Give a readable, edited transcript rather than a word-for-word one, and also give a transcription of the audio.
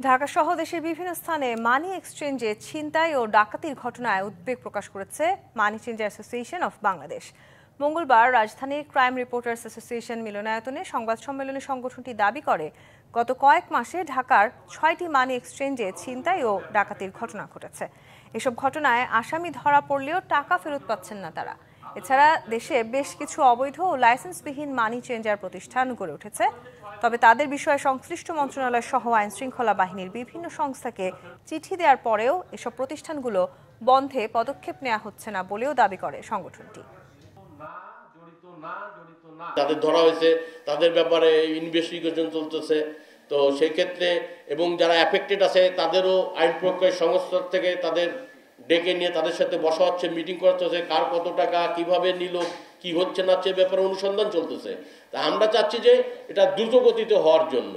ঢাকা সহ দেশের বিভিন্ন স্থানে মানি এক্সচেঞ্জে ছিনতাই ও ডাকাতির ঘটনায় উদ্বেগ প্রকাশ করেছে money changer association of Bangladesh. মঙ্গলবার রাজধানীর ক্রাইম রিপোর্টার্স অ্যাসোসিয়েশন মিলনায়তনে সংবাদ সম্মেলনে সংগঠনটি দাবি করে, গত কয়েক মাসে ঢাকার 6টি মানি এক্সচেঞ্জে ছিনতাই ও ডাকাতির ঘটনা ঘটেছে। এসব ঘটনায় আসামি ধরা পড়লেও টাকা ফেরত পাচ্ছেন না তারা। এছাড়া দেশে বেশ কিছু অবৈধ ও লাইসেন্সবিহীন মানি চেঞ্জার প্রতিষ্ঠান গড়ে উঠেছে। তবে তাদের বিষয়ে সংশ্লিষ্ট মন্ত্রণালয় সহ আইন শৃঙ্খলা বাহিনীর বিভিন্ন সংস্থাকে চিঠি দেওয়ার পরেও এসব প্রতিষ্ঠানগুলো বন্ধে পদক্ষেপ নেওয়া হচ্ছে না বলেও দাবি করে সংগঠনটি। তাদের ধরা হয়েছে, তাদের ব্যাপারে ইনভেস্টিগেশন চলতেছে। তো সেই ক্ষেত্রে এবং যারা অ্যাফেক্টেড আছে তাদেরও আইন প্রয়োগকারী সংস্থা থেকে তাদের ডেকে নিয়ে তাদের সাথে বসা হচ্ছে, মিটিং করতে হচ্ছে, কার কত টাকা কিভাবে নিল, কি হচ্ছে না হচ্ছে ব্যাপারে অনুসন্ধান চলতেছে। তা আমরা চাচ্ছি যে এটা দ্রুত গতিতে হওয়ার জন্য।